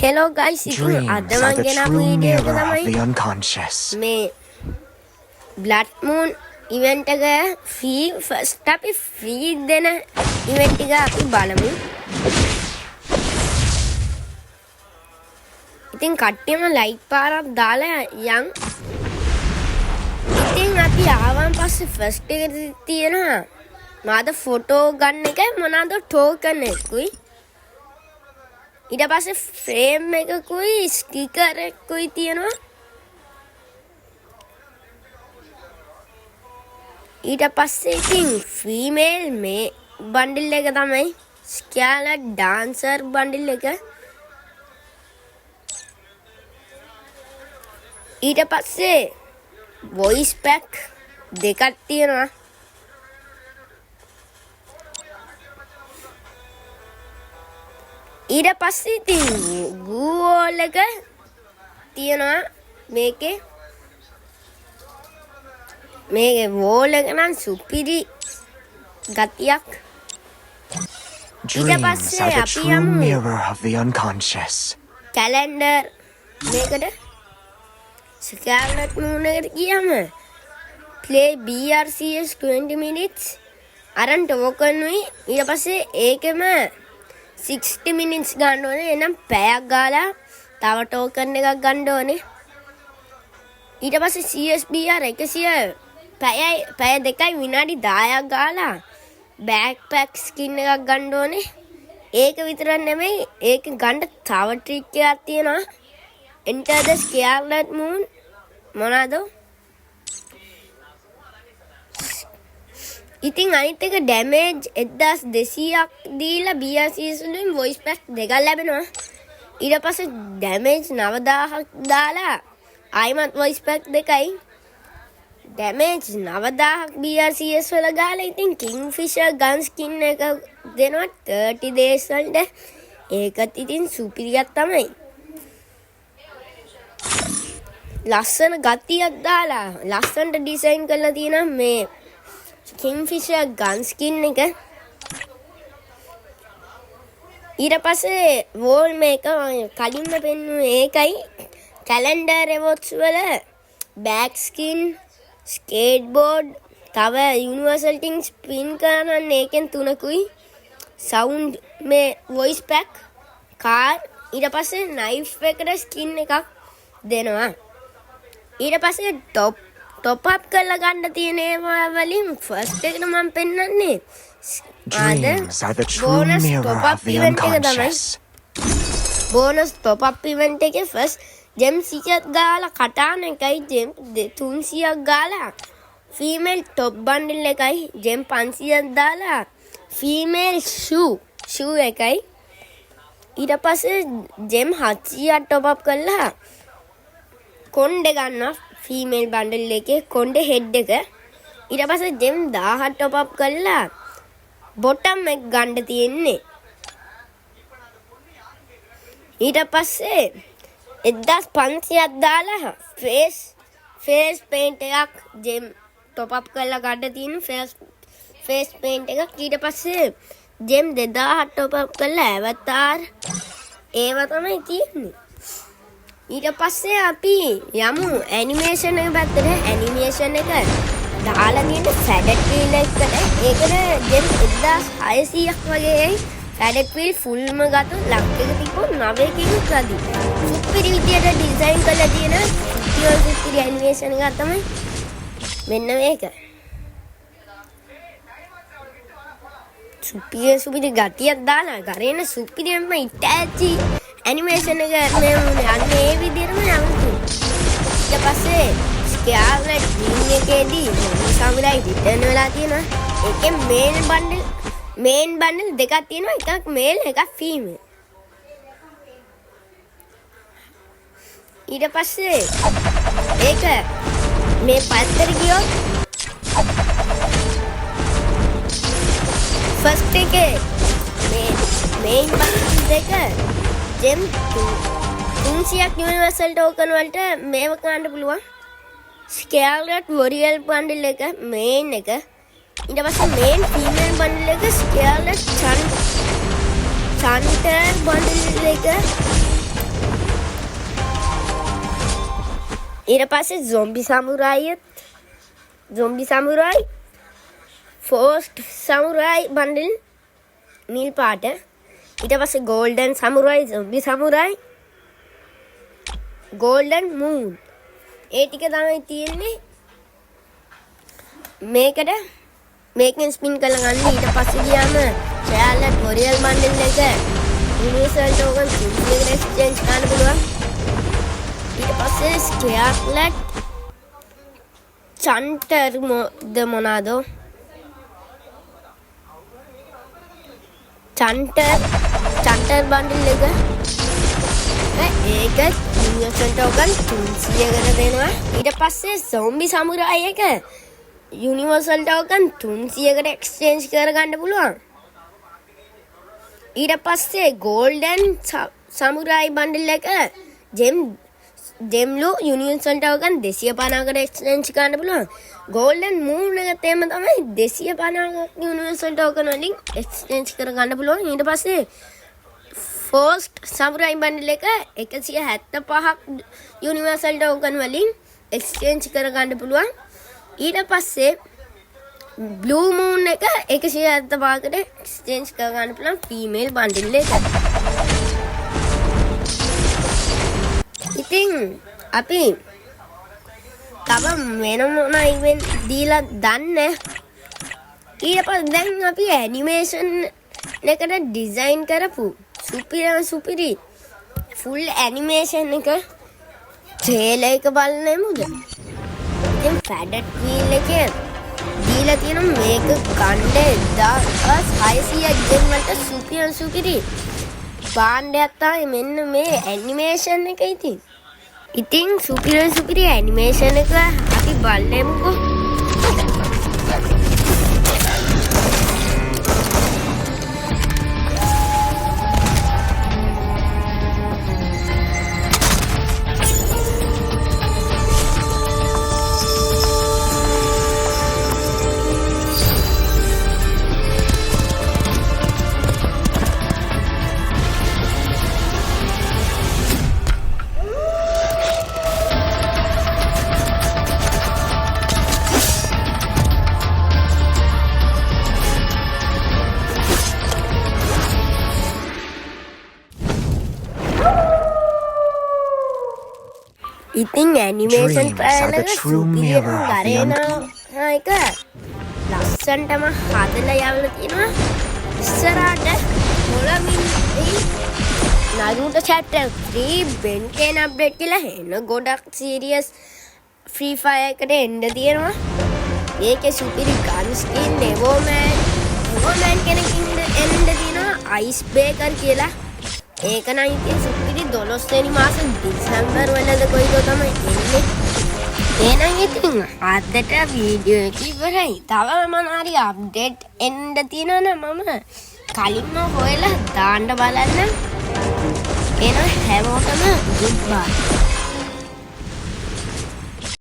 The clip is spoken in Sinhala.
Hello guys, ඉතින් අද මම ගෙනාපු වීඩියෝ එක තමයි මේ Blood Moon event එක free first අපි free දෙන event එක අපි බලමු. ඉතින් කට්ටියම like පාරක් දාලා යන්. ඉතින් අපි ආවන් පස්සේ first එකේ තියෙනවා මාද ෆොටෝ ගන්න එක මොනවාද token එකකුයි. ඊට පස්සේ ෆ්‍රේම් එකකුයි ස්ටිකර් එකකුයි තියෙනවා. ඊට පස්සේ ඉතින් ෆීමේල් මේ බන්ඩල් එක තමයි ස්කැලට් ඩාන්සර් බන්ඩල් එක. ඊට පස්සේ වොයිස් පැක් දෙකක් තියෙනවා. ඊට පස්සේ ඉතින් Google එක තියෙනවා මේකේ wall එක නම් සුපිරි ගතියක්. ඊට පස්සේ අපි යමු කැලෙන්ඩර් මේකට ස්කැලට් මූන් එකට ගියම play BRCS 20 minutes අරන් ටෝකන් උයි. ඊට පස්සේ ඒකෙම 60 minutes ගන්න ඕනේ. එනම් පැයක් ගාලා තව ටෝකන් එකක් ගන්න ඕනේ. ඊට පස්සේ CSBR 100 පැය දෙකයි විනාඩි 10ක් ගාලා බෑක්පැක් ස්කින් එකක් ගන්න ඕනේ. ඒක විතරක් නෙමෙයි ඒක ගන්න තව ට්‍රික් එකක් තියෙනවා. enter the scarlet moon මොනවාද? ඉතින් අනිත් එක ඩැමේජ් 1200ක් දීලා BRCS වලින් වොයිස් පැක් දෙකක් ලැබෙනවා. ඊට පස්සේ ඩැමේජ් 9000ක් දාලා ආයිමත් වොයිස් පැක් දෙකයි. ඩැමේජ් 9000ක් BRCS වල ගාලා ඉතින් කින්ග්ෆිෂර් ගන් ස්කින් එක දෙනවා 30 days වලට. ඒකත් ඉතින් සුපිරියක් තමයි. ලස්සන ගතියක් දාලා ලස්සනට ඩිසයින් කරලා තියෙනවා මේ කින්ග්ෆිෂර් ගන් ස්කින් එක. ඊට පස්සේ වෝල් මේක කලින්ම පෙන්නුවේ ඒකයි. කැලෙන්ඩර් එවොට්ස් වල බෑක් ස්කින් ස්කේට් බෝඩ් තව යුනිවර්සල් ටින්ග් ස්පින් කරන්න ඒකෙන් 3කුයි. සවුන්ඩ් මේ වොයිස් පැක් කාර්. ඊට පස්සේ නයිෆ් එකට ස්කින් එකක් දෙනවා. ඊට පස්සේ top up කරලා ගන්න තියෙන ඒවා වලින් ෆස්ට් එකට මම පෙන්නන්නේ බෝනස් top up event එක තමයි. බෝනස් top up event එකේ ෆස්ට් ජෙම් 100ක් ගාලා කටාන එකයි ජෙම් 300ක් ගාලා ෆීමේල් টপ බන්ඩල් එකයි ජෙම් 500ක් දාලා ෆීමේල් ෂූ එකයි. ඊට පස්සේ ජෙම් 700ක් top up කරලා කොණ්ඩේ ගන්නවා ෆීමේල් බන්ඩල් එකේ කොණ්ඩේ හෙඩ් එක. ඊට පස්සේ ජෙම් 1000ක් top up කරලා බොටම් එක ගන්න තියෙන්නේ. ඊට පස්සේ 1500ක් දාලා ෆේස් පේන්ට් එකක් ජෙම් top up කරලා ගන්න තියෙන ෆේස් පේන්ට් එකක්. ඊට පස්සේ ජෙම් 2000ක් top up කරලා ඇවතාර් ඒවා තමයි තියෙන්නේ. ඊට පස්සේ අපි යමු ඇනිමේෂන් එක පැත්තට. ඇනිමේෂන් එක දාලා තියෙන ෆැඩට් වීල් එකට ඒකට ජෙම් 1600ක් වගේ ෆැඩට් වීල් ෆුල්ම ගත්තොත් ලක් එක තිබ්බොත් 9කින් ගදී. සුපිරි විදියට ඩිසයින් කරලා තියෙන සුපිරි ඇනිමේෂන් එකක් තමයි මෙන්න මේක. සුපිරි ගතියක් දාලා කරේන සුපිරිම ඉටැචි ඇනිමේෂන් එක මේ අන්නේ ඒ විදිහටම යමු. ඊට පස්සේ ස්කැලට් වින් එකේදී සමුරයි රිටර්න් වෙලා තියෙනවා. ඒකේ මේන් බන්ඩල් දෙකක් තියෙනවා. එකක් මේල් එකක් ෆීමේල්. ඊට පස්සේ ඒක මේ පැත්තට ගියොත් ෆස්ට් එකේ මේන් බන්ඩල් දෙක ජෙම් 300ක් යුනිවර්සල් ටෝකන් වලට මේව ගන්න පුළුවන්. ස්කැලට් වොරියල් බන්ඩල් එක මේන් එක. ඊට පස්සේ මේන් ෆීමේල් බන්ඩල් එක ස්කැලට් චන්ටර් බන්ඩල් එක ඊට පස්සේ zombie samurai first samurai bundle නිල් පාට. ඊට පස්සේ golden samurai zombie samurai golden moon ඒ ටික තමයි තියෙන්නේ. මේකෙන් ස්පින් කරලා ගන්න. ඊට පස්සේ ගියාම Charlotte Royal bundle එක universal token 300කට exchange කරන්න පුළුවන්. ඊට පස්සේ Scarlet Chanter මොනවාද? Chanter bundle එක ඒක universal token 300කට දෙනවා. ඊට පස්සේ zombie samurai එක universal token 300කට exchange කරගන්න පුළුවන්. ඊට පස්සේ golden samurai bundle එක gemlu universal token 250කට exchange කරන්න පුළුවන්. golden moon එක තේම තමයි 250ක universal token වලින් exchange කරගන්න පුළුවන්. ඊට පස්සේ first samurai bundle එක 175ක් universal token වලින් exchange කරගන්න පුළුවන්. ඊට පස්සේ blue moon එක 175කට exchange කරගන්න පුළුවන් female bundle එක. ඉතින් අපි තව වෙන මොන ඉවෙන්ට් දීලා දන්නේ. ඊට පස්සේ දැන් අපි animation එකට design කරපු සුපිරි full animation එක trailer එක බලන්නමුද? ඉතින් padded wheel එකේ දීලා තියෙන මේක ගන්න 1600 yen වලට සුපිරි බාණ්ඩයක් තමයි මෙන්න මේ animation එක. ඉතින් සුපිරි animation එක අපි බලමුකෝ. ඉතින් ඇනිමේෂන් පැනක සුපිරියට ගරේනා එක ලස්සන්ටම හදලා යවලා තියෙනවා. ඉස්සරහට මොළමින් Naruto chapter 3 Ben 10 update කියලා එන ගොඩක් සීරියස් Free Fire එකට එන්න තියෙනවා. මේකේ සුපිරි gun skin Neverman කෙනකින් එන්න තියෙනවා Ice Breaker කියලා. ඒක නම් ඉතින් සුපිරි 12 වෙනි මාස දෙසැම්බර් වලද කොයිද තමයි එන්නේ. එහෙනම් ඉතින් අදට වීඩියෝ එක ඉවරයි. තව මොනවාරි අප්ඩේට් එන්න තියෙනවා නම් මම කලින්ම හොයලා දාන්න බලන්න. එහෙනම් හැමෝටම good bye.